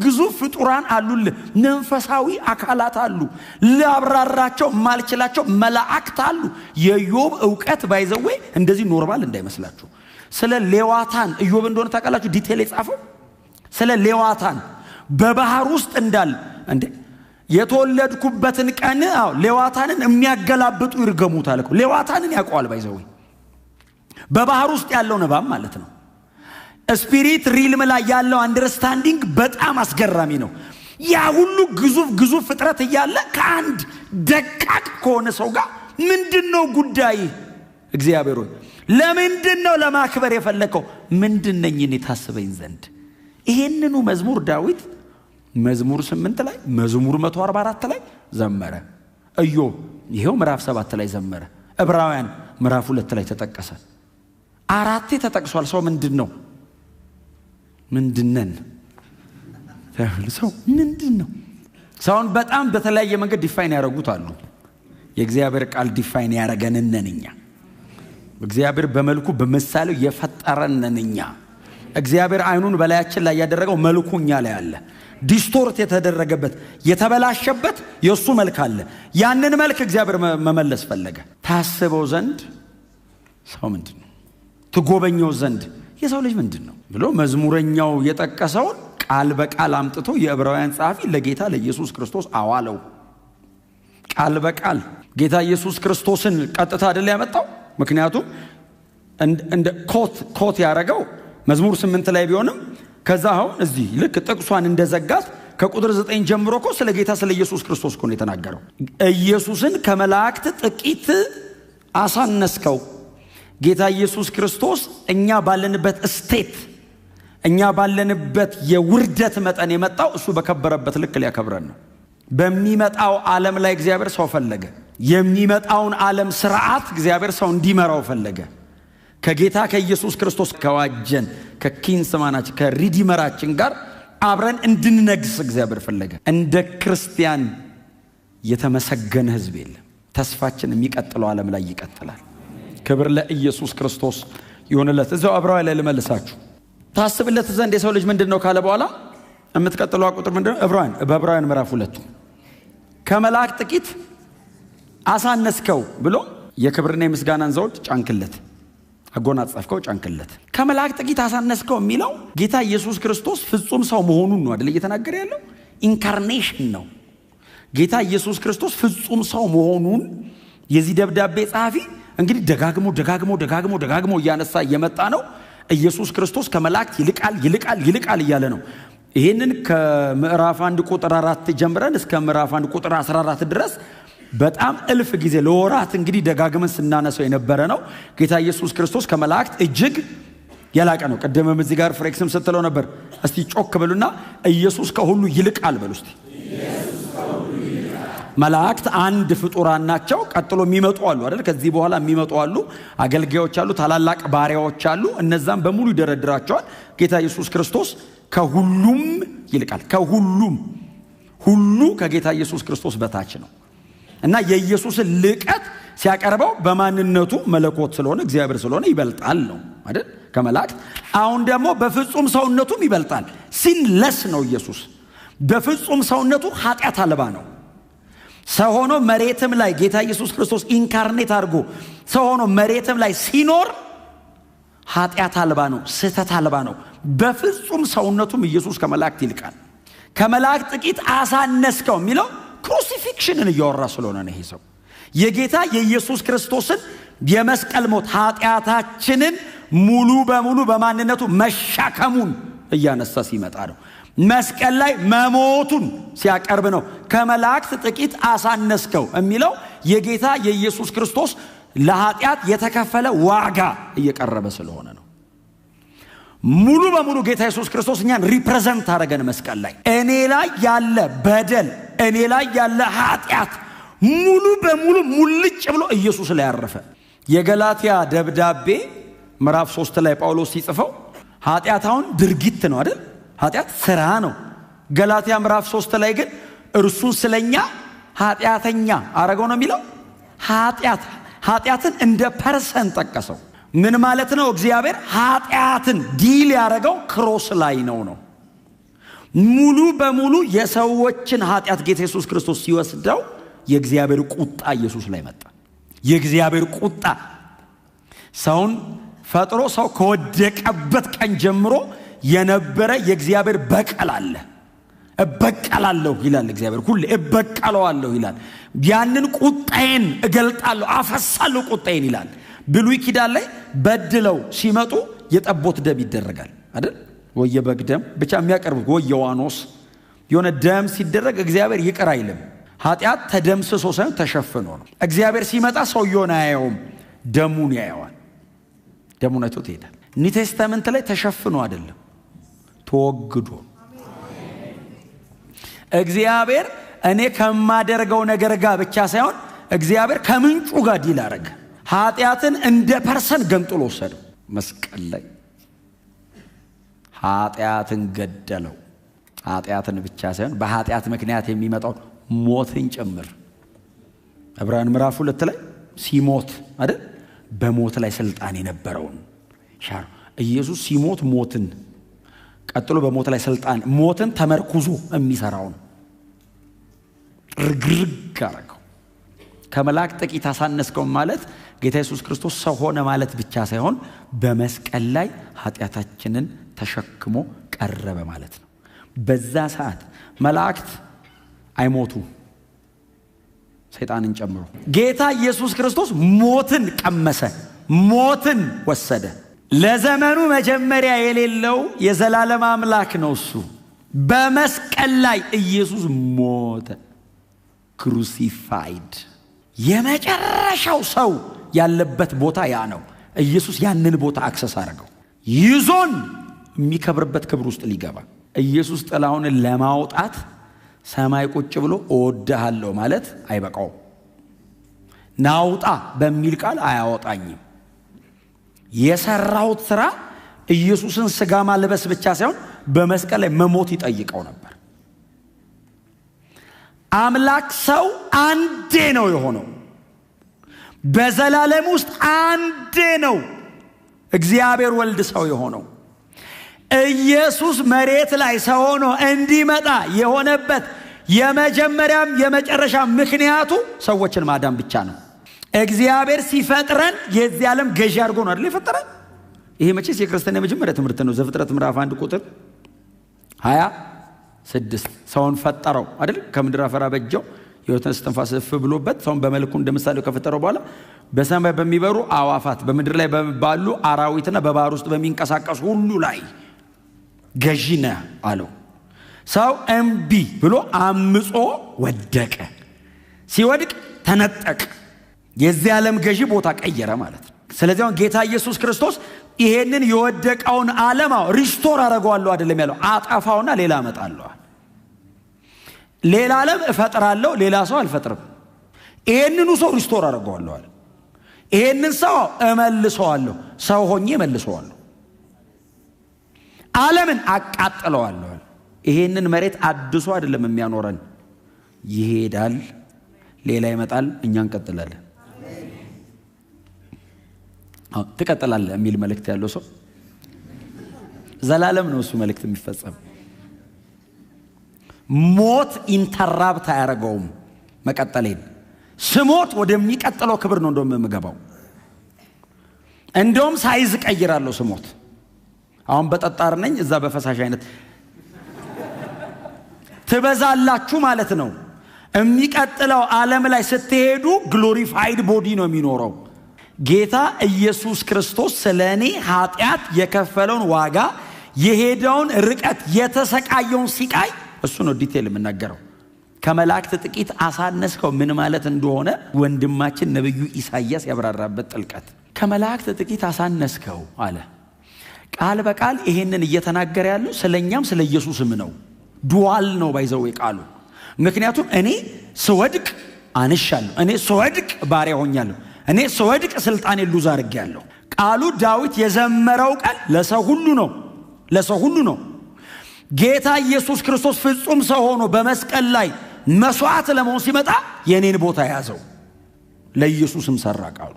ግዙፍ ፍጡራን አሉልህ መንፈሳዊ አካላት አሉ ለአብራራቸው ማልችላቸው መላእክት አሉ የኢዮብ ዕውቀት ባይዘዌ እንደዚህ ኖርማል እንዳይመስላችሁ ስለ ሌዋታን ኢዮብ እንደሆነ ታውቃላችሁ ዲቴል የጻፈው ስለ ሌዋታን በባህር ውስጥ እንዳለ እንዴ የተወለድኩበትን ቀን ሌዋታንን የሚያገላብጡ ይርገሙታል እኮ ሌዋታንን ያውቀዋል ባይዘዌ በባህር ውስጥ ያለው ነባም ማለት ነው ስፒሪት ሪልም ላይ ያለው አንደርስታንዲንግ በጣም አስገራሚ ነው ያ ሁሉ ግዙፍ ፍጥረት እያለ ከአንድ ደቃቅ ከሆነ ሰው ጋር ምንድነው ጉዳይ እግዚአብሔር ሆይ ለምንድነው ለማክበር የፈለከው ምንድነኝ እኔ ታስበኝ ዘንድ ይሄንኑ መዝሙር ዳዊት መዝሙር 8 ላይ መዝሙር 144 ላይ ዘመረ ኢዮብ ይሄው ምዕራፍ 7 ላይ ዘመረ ዕብራውያን ምዕራፍ 2 ላይ ተጠቀሰ አራቴ ተጠቅሷል ሰው ምንድነው ምንድነን ሰው ምንድነው ሰውን በጣም በተለያየ መንገድ ዲፋይን ያደርጉታል የእግዚአብሔር ቃል ዲፋይን ያደርገንነኛ እግዚአብሔር በመልኩ በመሳለው የፈጠረንነኛ እግዚአብሔር አይኑን በላያችን ላይ ያደረገው መልኩኛ ላይ አለ ዲስቶርት የተደረገበት የተበላሸበት የሱ መልክ አለ ያንን መልክ እግዚአብሔር መመለስ ፈለገ ታስበው ዘንድ ሰው ምንድነው ትጎበኘው ዘንድ የሰው ልጅ ምንድነው ብሎ መዝሙረኛው የጠቀሰው ቃል በቃል አምጥቶ የዕብራውያን ጻፊ ለጌታ ለኢየሱስ ክርስቶስ አዋለው ቃል በቃል ጌታ ኢየሱስ ክርስቶስን ቀጥታ አይደል ያመጣው ምክንያቱም እንደ ኮት ያረጋው መዝሙር 8 ላይ ቢሆንም ከዛ አሁን እዚህ ልክ ጥቅሷን እንደዘጋት ከቁጥር 9 ጀምሮ እኮ ስለ ጌታ ስለ ኢየሱስ ክርስቶስ እኮ ነው የተናገረው ኢየሱስን ከመላእክት ጥቂት አሳነስከው ጌታ ኢየሱስ ክርስቶስ እኛ ባለንበት ስቴት እኛ ባለንበት የውርደት መጠን የመጣው እሱ በከበረበት ልክ ሊያከብረን ነው በሚመጣው ዓለም ላይ እግዚአብሔር ሰው ፈለገ የሚመጣውን ዓለም ስርዓት እግዚአብሔር ሰው እንዲመራው ፈለገ ከጌታ ከኢየሱስ ክርስቶስ ከዋጀን ከኪንስማናችን ከሪዲመራችን ጋር አብረን እንድንነግስ እግዚአብሔር ፈለገ እንደ ክርስቲያን የተመሰገነ ህዝብ የለም ተስፋችን የሚቀጥለው ዓለም ላይ ይቀጥላል ክብር ለኢየሱስ ክርስቶስ ይሁንለት እዛው ዕብራውያን ላይ ልመልሳችሁ ታስብለት ዘንድ የሰው ልጅ ምንድነው ካለ በኋላ የምትቀጥለው ቁጥር ምንድነው በዕብራውያን ምዕራፍ 2 ከመላእክት ጥቂት አሳነስከው ብሎ የክብርና የምስጋናን ዘውድ ጫንክለት አጎናጸፍከው ጫንክለት ከመላእክት ጥቂት አሳነስከው የሚለው ጌታ ኢየሱስ ክርስቶስ ፍጹም ሰው መሆኑን ነው አይደል እየተናገረ ያለው ኢንካርኔሽን ነው ጌታ ኢየሱስ ክርስቶስ ፍጹም ሰው መሆኑን የዚህ ደብዳቤ ጻፊ እንግዲህ ደጋግሞ እያነሳ እየመጣ ነው ኢየሱስ ክርስቶስ ከመላእክት ይልቃል እያለ ነው ይሄንን ከምዕራፍ 1 ቁጥር 4 ጀምረን እስከ ምዕራፍ 1 ቁጥር 14 ድረስ በጣም እልፍ ጊዜ ለወራት እንግዲህ ደጋግመን ስናነሳው የነበረ ነው ጌታ ኢየሱስ ክርስቶስ ከመላእክት እጅግ የላቀ ነው ቀደመም እዚህ ጋር ፍሬክስም ስትለው ነበር እስቲ ጮክ በሉና ኢየሱስ ከሁሉ ይልቃል በሉ እስቲ መላእክት አንድ ፍጡራን ናቸው ቀጥሎ የሚመጡ አሉ አይደል ከዚህ በኋላ የሚመጡ አሉ አገልጋዮች አሉ ታላላቅ ባሪያዎች አሉ እነዛም በሙሉ ይደረድራቸዋል ጌታ ኢየሱስ ክርስቶስ ከሁሉም ይልቃል ከሁሉም ሁሉ ከጌታ ኢየሱስ ክርስቶስ በታች ነው እና የኢየሱስን ልቀት ሲያቀርበው በማንነቱ መለኮት ስለሆነ እግዚአብሔር ስለሆነ ይበልጣል ነው አይደል ከመላእክት አሁን ደግሞ በፍጹም ሰውነቱም ይበልጣል ሲንለስ ነው ኢየሱስ በፍጹም ሰውነቱ ኃጢአት አልባ ነው ሰው ሆኖ መሬትም ላይ ጌታ ኢየሱስ ክርስቶስ ኢንካርኔት አድርጎ ሰው ሆኖ መሬትም ላይ ሲኖር ኃጢአት አልባ ነው ስህተት አልባ ነው በፍጹም ሰውነቱም ኢየሱስ ከመላእክት ይልቃል ከመላእክት ጥቂት አሳነስከው የሚለው ክሩሲፊክሽንን እያወራ ስለሆነ ነው ይሄ ሰው የጌታ የኢየሱስ ክርስቶስን የመስቀል ሞት ኃጢአታችንን ሙሉ በሙሉ በማንነቱ መሻከሙን እያነሳ ሲመጣ ነው መስቀል ላይ መሞቱን ሲያቀርብ ነው ከመላእክት ጥቂት አሳነስከው የሚለው የጌታ የኢየሱስ ክርስቶስ ለኃጢአት የተከፈለ ዋጋ እየቀረበ ስለሆነ ነው። ሙሉ በሙሉ ጌታ ኢየሱስ ክርስቶስ እኛን ሪፕሬዘንት አደረገን መስቀል ላይ። እኔ ላይ ያለ በደል፣ እኔ ላይ ያለ ኃጢአት ሙሉ በሙሉ ሙልጭ ብሎ ኢየሱስ ላይ ያረፈ። የገላትያ ደብዳቤ ምዕራፍ 3 ላይ ጳውሎስ ሲጽፈው ኃጢአት አሁን ድርጊት ነው አይደል? ኃጢአት ስራ ነው። ገላትያ ምዕራፍ 3 ላይ ግን እርሱን ስለኛ ኃጢአተኛ አረገው ነው የሚለው። ኃጢአትን እንደ ፐርሰን ጠቀሰው። ምን ማለት ነው? እግዚአብሔር ኃጢአትን ዲል ያደረገው ክሮስ ላይ ነው። ሙሉ በሙሉ የሰዎችን ኃጢአት ጌታ ኢየሱስ ክርስቶስ ሲወስደው የእግዚአብሔር ቁጣ ኢየሱስ ላይ መጣ። የእግዚአብሔር ቁጣ ሰውን ፈጥሮ ሰው ከወደቀበት ቀን ጀምሮ የነበረ የእግዚአብሔር በቀል አለ። እበቀላለሁ ይላል እግዚአብሔር። ሁሌ እበቀለዋለሁ ይላል። ያንን ቁጣዬን እገልጣለሁ፣ አፈሳለሁ ቁጣዬን ይላል። ብሉይ ኪዳን ላይ በድለው ሲመጡ የጠቦት ደም ይደረጋል አይደል? ወይ የበግ ደም ብቻ የሚያቀርቡት ወይ የዋኖስ የሆነ ደም ሲደረግ እግዚአብሔር ይቅር አይልም። ኃጢአት ተደምስሶ ሳይሆን ተሸፍኖ ነው። እግዚአብሔር ሲመጣ ሰውየውን አያየውም፣ ደሙን ያየዋል። ደሙን አይቶ ይሄዳል። ኒው ቴስተመንት ላይ ተሸፍኖ አይደለም ተወግዶ። እግዚአብሔር እኔ ከማደርገው ነገር ጋር ብቻ ሳይሆን እግዚአብሔር ከምንጩ ጋር ዲል አደረገ። ኃጢአትን እንደ ፐርሰን ገንጥሎ ወሰደው መስቀል ላይ። ኃጢአትን ገደለው። ኃጢአትን ብቻ ሳይሆን በኃጢአት ምክንያት የሚመጣው ሞትን ጭምር። ዕብራውያን ምዕራፍ 2 ላይ ሲሞት አይደል? በሞት ላይ ስልጣን የነበረውን ሻር ኢየሱስ ሲሞት ሞትን፣ ቀጥሎ በሞት ላይ ስልጣን ሞትን ተመርኩዞ የሚሰራውን ርግርግ አረገው። ከመላእክት ጥቂት አሳነስከው ማለት ጌታ ኢየሱስ ክርስቶስ ሰው ሆነ ማለት ብቻ ሳይሆን በመስቀል ላይ ኃጢአታችንን ተሸክሞ ቀረበ ማለት ነው። በዛ ሰዓት መላእክት አይሞቱ ሰይጣንን ጨምሮ። ጌታ ኢየሱስ ክርስቶስ ሞትን ቀመሰ፣ ሞትን ወሰደ። ለዘመኑ መጀመሪያ የሌለው የዘላለም አምላክ ነው እሱ። በመስቀል ላይ ኢየሱስ ሞተ፣ ክሩሲፋይድ። የመጨረሻው ሰው ያለበት ቦታ ያ ነው። ኢየሱስ ያንን ቦታ አክሰስ አደረገው፣ ይዞን የሚከብርበት ክብር ውስጥ ሊገባ። ኢየሱስ ጥላውን ለማውጣት ሰማይ ቁጭ ብሎ እወድሃለሁ ማለት አይበቃውም። ናውጣ በሚል ቃል አያወጣኝም። የሰራውት ስራ ኢየሱስን ስጋ ማልበስ ብቻ ሳይሆን በመስቀል ላይ መሞት ይጠይቀው ነበር። አምላክ ሰው አንዴ ነው የሆነው። በዘላለም ውስጥ አንዴ ነው እግዚአብሔር ወልድ ሰው የሆነው። ኢየሱስ መሬት ላይ ሰው ሆኖ እንዲመጣ የሆነበት የመጀመሪያም የመጨረሻ ምክንያቱ ሰዎችን ማዳን ብቻ ነው። እግዚአብሔር ሲፈጥረን የዚህ ዓለም ገዢ አድርጎ ነው አይደል የፈጠረን? ይሄ መቼስ የክርስቲያን የመጀመሪያ ትምህርት ነው። ዘፍጥረት ምዕራፍ 1 ቁጥር 26 ሰውን ፈጠረው አይደል? ከምድር አፈር አበጀው፣ ሕይወትን እስትንፋስ እፍ ብሎበት ሰውን በመልኩ እንደምሳሌው ከፈጠረው በኋላ በሰማይ በሚበሩ አዋፋት፣ በምድር ላይ ባሉ አራዊትና በባህር ውስጥ በሚንቀሳቀሱ ሁሉ ላይ ገዢ ነህ አለው። ሰው እምቢ ብሎ አምጾ ወደቀ። ሲወድቅ ተነጠቅ፣ የዚህ ዓለም ገዢ ቦታ ቀየረ ማለት ነው። ስለዚህ ጌታ ኢየሱስ ክርስቶስ ይሄንን የወደቀውን ዓለም ሪስቶር አደርገዋለሁ አይደለም ያለው፣ አጠፋውና ሌላ አመጣለሁ። ሌላ ዓለም እፈጥራለሁ፣ ሌላ ሰው አልፈጥርም። ይሄንኑ ሰው ሪስቶር አደርገዋለሁ አለ። ይሄንን ሰው እመልሰዋለሁ፣ ሰው ሆኜ እመልሰዋለሁ። ዓለምን አቃጥለዋለሁ። ይሄንን መሬት አድሶ አይደለም የሚያኖረን፣ ይሄዳል፣ ሌላ ይመጣል፣ እኛ እንቀጥላለን። ትቀጥላለህ የሚል መልእክት ያለው ሰው ዘላለም ነው እሱ መልእክት የሚፈጸም። ሞት ኢንተራፕት አያደርገውም መቀጠሌን። ስሞት ወደሚቀጥለው ክብር ነው እንደውም የምገባው። እንደውም ሳይዝ ቀይራለሁ ስሞት። አሁን በጠጣር ነኝ፣ እዛ በፈሳሽ አይነት ትበዛላችሁ ማለት ነው። የሚቀጥለው ዓለም ላይ ስትሄዱ ግሎሪፋይድ ቦዲ ነው የሚኖረው። ጌታ ኢየሱስ ክርስቶስ ስለኔ ኃጢአት የከፈለውን ዋጋ፣ የሄደውን ርቀት፣ የተሰቃየውን ሲቃይ እሱ ነው ዲቴል የምናገረው። ከመላእክት ጥቂት አሳነስከው ምን ማለት እንደሆነ ወንድማችን ነብዩ ኢሳይያስ ያብራራበት ጥልቀት። ከመላእክት ጥቂት አሳነስከው አለ። ቃል በቃል ይሄንን እየተናገረ ያለው ስለኛም ስለ ኢየሱስም ነው። ዱዋል ነው ባይዘው ቃሉ። ምክንያቱም እኔ ስወድቅ አንሻለሁ፣ እኔ ስወድቅ ባሪያ ሆኛለሁ፣ እኔ ስወድቅ ስልጣኔ ሉዝ አድርጌያለሁ። ቃሉ ዳዊት የዘመረው ቃል ለሰው ሁሉ ነው፣ ለሰው ሁሉ ነው። ጌታ ኢየሱስ ክርስቶስ ፍጹም ሰው ሆኖ በመስቀል ላይ መስዋዕት ለመሆን ሲመጣ የኔን ቦታ ያዘው። ለኢየሱስም ሰራ ቃሉ።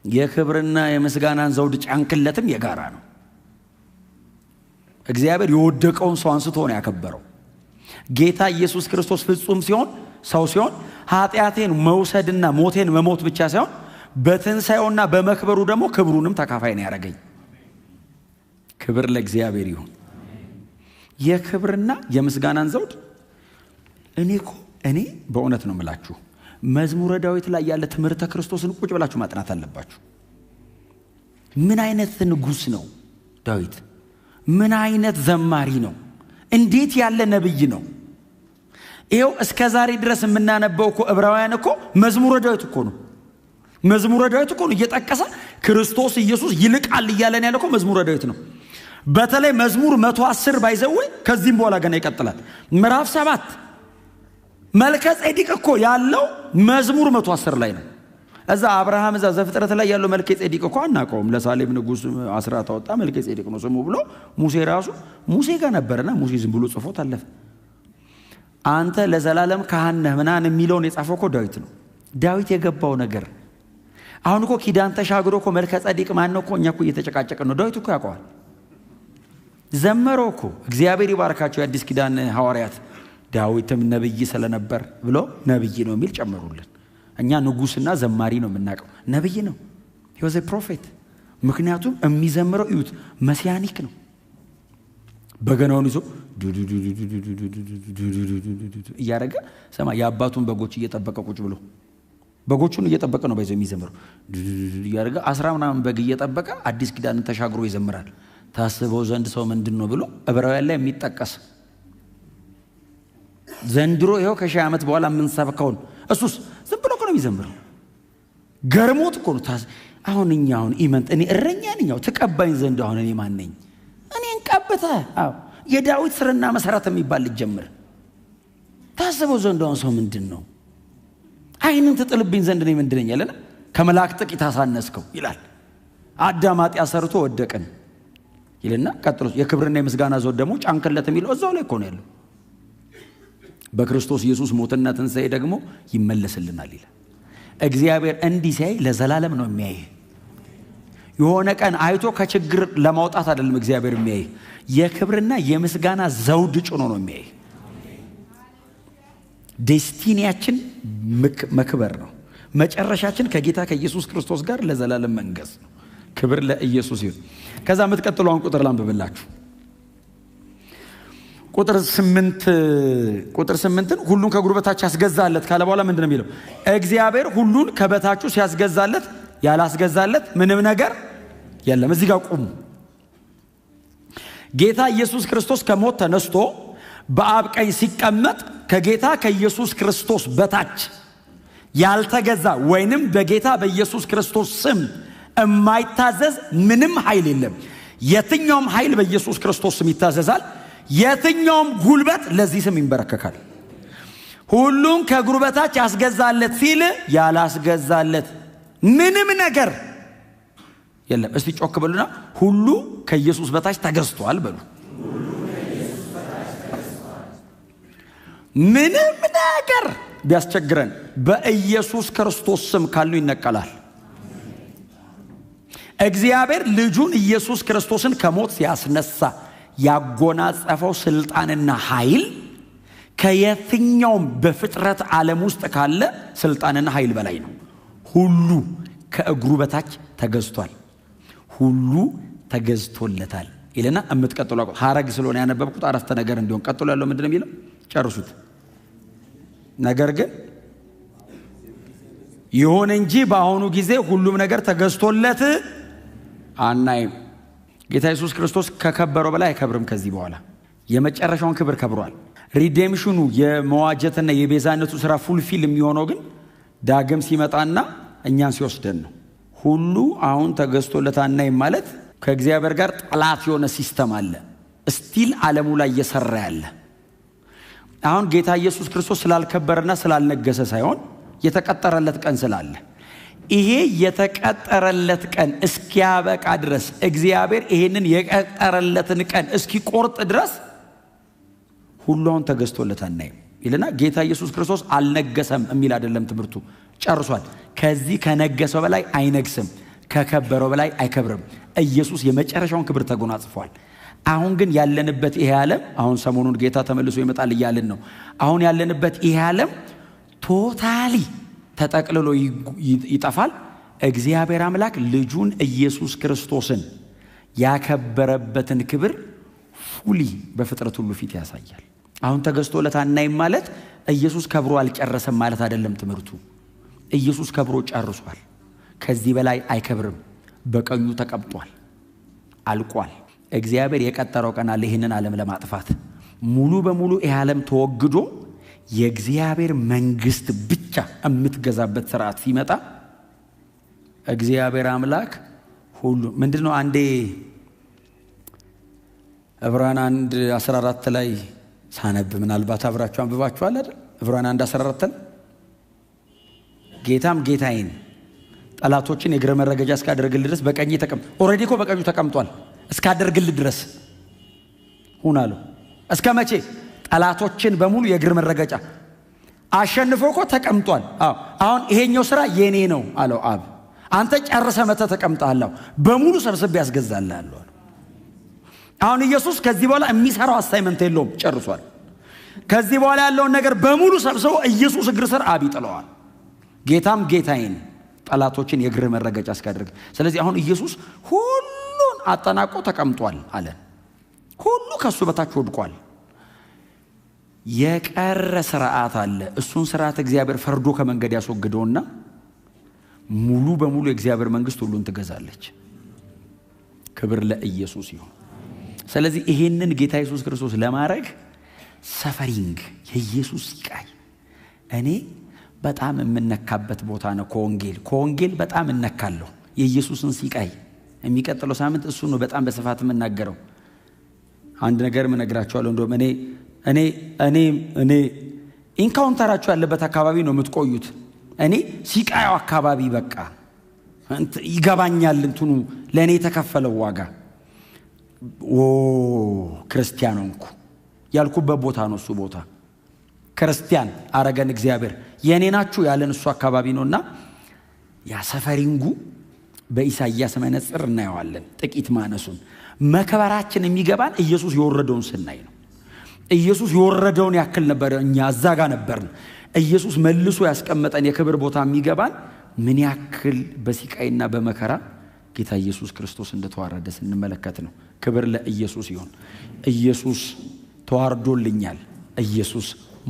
የክብርና የምስጋናን ዘውድ ጫንክለትም የጋራ ነው። እግዚአብሔር የወደቀውን ሰው አንስቶ ነው ያከበረው። ጌታ ኢየሱስ ክርስቶስ ፍጹም ሲሆን ሰው ሲሆን ኃጢአቴን መውሰድና ሞቴን መሞት ብቻ ሳይሆን በትንሣኤውና በመክበሩ ደግሞ ክብሩንም ተካፋይ ነው ያደረገኝ። ክብር ለእግዚአብሔር ይሁን። የክብርና የምስጋናን ዘውድ እኔ በእውነት ነው የምላችሁ መዝሙረ ዳዊት ላይ ያለ ትምህርተ ክርስቶስን ቁጭ ብላችሁ ማጥናት አለባችሁ። ምን አይነት ንጉሥ ነው ዳዊት? ምን አይነት ዘማሪ ነው? እንዴት ያለ ነብይ ነው? ይሄው እስከ ዛሬ ድረስ የምናነበው እኮ ዕብራውያን እኮ መዝሙረ ዳዊት እኮ ነው። መዝሙረ ዳዊት እኮ ነው እየጠቀሰ ክርስቶስ ኢየሱስ ይልቃል እያለን ያለ እኮ መዝሙረ ዳዊት ነው። በተለይ መዝሙር 110 ባይዘው ከዚህም በኋላ ገና ይቀጥላል። ምዕራፍ 7 መልከ ጼዴቅ እኮ ያለው መዝሙር 110 ላይ ነው። እዛ አብርሃም እዛ ዘፍጥረት ላይ ያለው መልከ ጼዴቅ እኮ አናውቀውም። ለሳሌም ንጉሥ አስራት አወጣ መልከ ጼዴቅ ነው ስሙ ብሎ ሙሴ ጋር ነበርና ሙሴ ዝም ብሎ ጽፎት አለፈ። አንተ ለዘላለም ካህን ነህ ምናምን የሚለውን የጻፈው እኮ ዳዊት ነው። ዳዊት የገባው ነገር አሁን እኮ ኪዳን ተሻግሮ እኮ መልከ ጼዴቅ ማን ነው እኮ እኛ እኮ እየተጨቃጨቅን ነው። ዳዊት እኮ ያውቀዋል። ዘመረው እኮ። እግዚአብሔር ይባርካቸው የአዲስ ኪዳን ሐዋርያት። ዳዊትም ነብይ ስለነበር ብሎ ነብይ ነው የሚል ጨመሩልን። እኛ ንጉስና ዘማሪ ነው የምናውቀው፣ ነብይ ነው። he was a prophet። ምክንያቱም የሚዘምረው እዩት መሲያኒክ ነው። በገናውን ይዞ እያረገ ሰማ የአባቱን በጎች እየጠበቀ ቁጭ ብሎ በጎቹን እየጠበቀ ነው ባይዘው የሚዘምረው እያረገ 10 ምናምን በግ እየጠበቀ አዲስ ኪዳንን ተሻግሮ ይዘምራል። ታስበው ዘንድ ሰው ምንድነው ብሎ ዕብራውያን ላይ የሚጠቀስ ዘንድሮ ይሄው ከሺህ ዓመት በኋላ ምን ሰበከውን እሱስ ዝም ብሎ ነው የሚዘምረው። ገርሞት እኮ ነው አሁን ኢመንት እኔ እረኛ ነኝ ተቀባይን ዘንድ አሁን እኔ ማን ነኝ? እኔን ቀብተ የዳዊት ስርና መሰረት የሚባል ልጀምር ታስበው ዘንድ አሁን ሰው ምንድነው? አይንን ተጥልብኝ ዘንድ እኔ ምንድነኝ ያለና ከመላእክት ጥቂት አሳነስከው ይላል። አዳም ኃጢአት ሰርቶ ወደቀን ይልና ቀጥሎ የክብርና የምስጋና ዘውድ ደግሞ ጫንከለት የሚለው እዛው ላይ እኮ ነው ያለው። በክርስቶስ ኢየሱስ ሞትና ትንሣኤ ደግሞ ይመለስልናል ይላል። እግዚአብሔር እንዲህ ሲያይ ለዘላለም ነው የሚያይ። የሆነ ቀን አይቶ ከችግር ለማውጣት አይደለም እግዚአብሔር የሚያይ፣ የክብርና የምስጋና ዘውድ ጭኖ ነው የሚያይ። ዴስቲኒያችን መክበር ነው። መጨረሻችን ከጌታ ከኢየሱስ ክርስቶስ ጋር ለዘላለም መንገስ ነው። ክብር ለኢየሱስ ይሁን። ከዛ የምትቀጥለውን ቁጥር ላንብብላችሁ። ቁጥር 8ን ሁሉን ከእግሩ በታች ያስገዛለት ካለ በኋላ ምንድነው የሚለው? እግዚአብሔር ሁሉን ከበታቹ ሲያስገዛለት ያላስገዛለት ምንም ነገር የለም። እዚህ ጋር ቁሙ። ጌታ ኢየሱስ ክርስቶስ ከሞት ተነስቶ በአብ ቀኝ ሲቀመጥ ከጌታ ከኢየሱስ ክርስቶስ በታች ያልተገዛ ወይንም በጌታ በኢየሱስ ክርስቶስ ስም የማይታዘዝ ምንም ኃይል የለም። የትኛውም ኃይል በኢየሱስ ክርስቶስ ስም ይታዘዛል። የትኛውም ጉልበት ለዚህ ስም ይንበረከካል። ሁሉም ከእግሩ በታች ያስገዛለት ሲል ያላስገዛለት ምንም ነገር የለም። እስቲ ጮክ በሉና ሁሉ ከኢየሱስ በታች ተገዝቷል በሉ። ምንም ነገር ቢያስቸግረን በኢየሱስ ክርስቶስ ስም ካሉ ይነቀላል። እግዚአብሔር ልጁን ኢየሱስ ክርስቶስን ከሞት ሲያስነሳ ያጎናጸፈው ስልጣንና ኃይል ከየትኛውም በፍጥረት ዓለም ውስጥ ካለ ስልጣንና ኃይል በላይ ነው። ሁሉ ከእግሩ በታች ተገዝቷል፣ ሁሉ ተገዝቶለታል ይለና እምትቀጥሉ ሐረግ ስለሆነ ያነበብኩት አረፍተ ነገር እንዲሆን ቀጥሎ ያለው ምንድነው የሚለው? ጨርሱት። ነገር ግን ይሁን እንጂ በአሁኑ ጊዜ ሁሉም ነገር ተገዝቶለት አናይም። ጌታ ኢየሱስ ክርስቶስ ከከበረው በላይ አይከብርም። ከዚህ በኋላ የመጨረሻውን ክብር ከብሯል። ሪዴምሽኑ የመዋጀትና የቤዛነቱ ስራ ፉልፊል የሚሆነው ግን ዳግም ሲመጣና እኛን ሲወስደን ነው። ሁሉ አሁን ተገዝቶለታልና ማለት ከእግዚአብሔር ጋር ጠላት የሆነ ሲስተም አለ ስቲል ዓለሙ ላይ እየሰራ ያለ። አሁን ጌታ ኢየሱስ ክርስቶስ ስላልከበረና ስላልነገሰ ሳይሆን የተቀጠረለት ቀን ስላለ ይሄ የተቀጠረለት ቀን እስኪያበቃ ድረስ እግዚአብሔር ይሄንን የቀጠረለትን ቀን እስኪቆርጥ ድረስ ሁሉ አሁን ተገዝቶለታልና ይልና ጌታ ኢየሱስ ክርስቶስ አልነገሰም የሚል አይደለም ትምህርቱ። ጨርሷል። ከዚህ ከነገሰው በላይ አይነግስም፣ ከከበረው በላይ አይከብርም። ኢየሱስ የመጨረሻውን ክብር ተጎናጽፏል። አሁን ግን ያለንበት ይሄ ዓለም አሁን ሰሞኑን ጌታ ተመልሶ ይመጣል እያልን ነው። አሁን ያለንበት ይሄ ዓለም ቶታሊ ተጠቅልሎ ይጠፋል። እግዚአብሔር አምላክ ልጁን ኢየሱስ ክርስቶስን ያከበረበትን ክብር ፉሊ በፍጥረት ሁሉ ፊት ያሳያል። አሁን ተገዝቶለታልና ማለት ኢየሱስ ከብሮ አልጨረሰም ማለት አይደለም ትምህርቱ። ኢየሱስ ከብሮ ጨርሷል። ከዚህ በላይ አይከብርም። በቀኙ ተቀምጧል። አልቋል። እግዚአብሔር የቀጠረው ቀን አለ ይሄንን ዓለም ለማጥፋት። ሙሉ በሙሉ ይሄ ዓለም ተወግዶ የእግዚአብሔር መንግስት ብቻ የምትገዛበት ስርዓት ሲመጣ እግዚአብሔር አምላክ ሁሉ ምንድነው? አንዴ ዕብራውያን 1:14 ላይ ሳነብ ምናልባት አብራችሁ አንብባችኋል አይደል? ዕብራውያን 1:14 ጌታም ጌታዬን ጠላቶችን የእግረ መረገጫ እስካደርግልህ ድረስ በቀኝ ተቀምጥ። ኦሬዲ እኮ በቀኙ ተቀምጧል። እስካደርግልህ ድረስ ሁን አለው። እስከ መቼ? ጠላቶችን በሙሉ የእግር መረገጫ አሸንፎ እኮ ተቀምጧል። አሁን ይሄኛው ስራ የኔ ነው አለው አብ። አንተ ጨርሰ መተ ተቀምጣለህ፣ በሙሉ ሰብስቤ ያስገዛልሃለሁ። አሁን ኢየሱስ ከዚህ በኋላ የሚሰራው አሳይመንት የለውም፣ ጨርሷል። ከዚህ በኋላ ያለውን ነገር በሙሉ ሰብስቦ ኢየሱስ እግር ስር አብ ይጥለዋል። ጌታም ጌታዬን ጠላቶችን የእግር መረገጫ እስካደርግ። ስለዚህ አሁን ኢየሱስ ሁሉን አጠናቆ ተቀምጧል አለ። ሁሉ ከሱ በታች ወድቋል። የቀረ ስርዓት አለ። እሱን ስርዓት እግዚአብሔር ፈርዶ ከመንገድ ያስወግደውና ሙሉ በሙሉ የእግዚአብሔር መንግስት ሁሉን ትገዛለች። ክብር ለኢየሱስ ይሁን። ስለዚህ ይሄንን ጌታ ኢየሱስ ክርስቶስ ለማድረግ ሰፈሪንግ የኢየሱስ ስቃይ እኔ በጣም የምነካበት ቦታ ነው። ከወንጌል በጣም እነካለሁ የኢየሱስን ስቃይ። የሚቀጥለው ሳምንት እሱ ነው በጣም በስፋት የምናገረው። አንድ ነገር ምነግራችኋለሁ። እንደውም እኔ ኢንካውንተራችሁ ያለበት አካባቢ ነው የምትቆዩት። እኔ ስቃዩ አካባቢ በቃ ይገባኛል እንትኑ ለኔ የተከፈለው ዋጋ። ክርስቲያን ሆንኩ ያልኩበት ቦታ ነው እሱ ቦታ። ክርስቲያን አረገን እግዚአብሔር። የኔ ናችሁ ያለን እሱ አካባቢ ነውና ያ ሰፈሪንጉ በኢሳይያስ መነጽር እናየዋለን። ጥቂት ማነሱን መከበራችን የሚገባን ኢየሱስ የወረደውን ስናይ ነው። ኢየሱስ የወረደውን ያክል ነበር እኛ እዛ ጋር ነበርን። ኢየሱስ መልሶ ያስቀመጠን የክብር ቦታ የሚገባን ምን ያክል በስቃይና በመከራ ጌታ ኢየሱስ ክርስቶስ እንደተዋረደ ስንመለከት ነው። ክብር ለኢየሱስ ይሁን። ኢየሱስ ተዋርዶልኛል። ኢየሱስ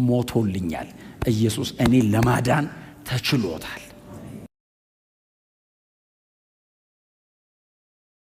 ሞቶልኛል። ኢየሱስ እኔ ለማዳን ተችሎታል።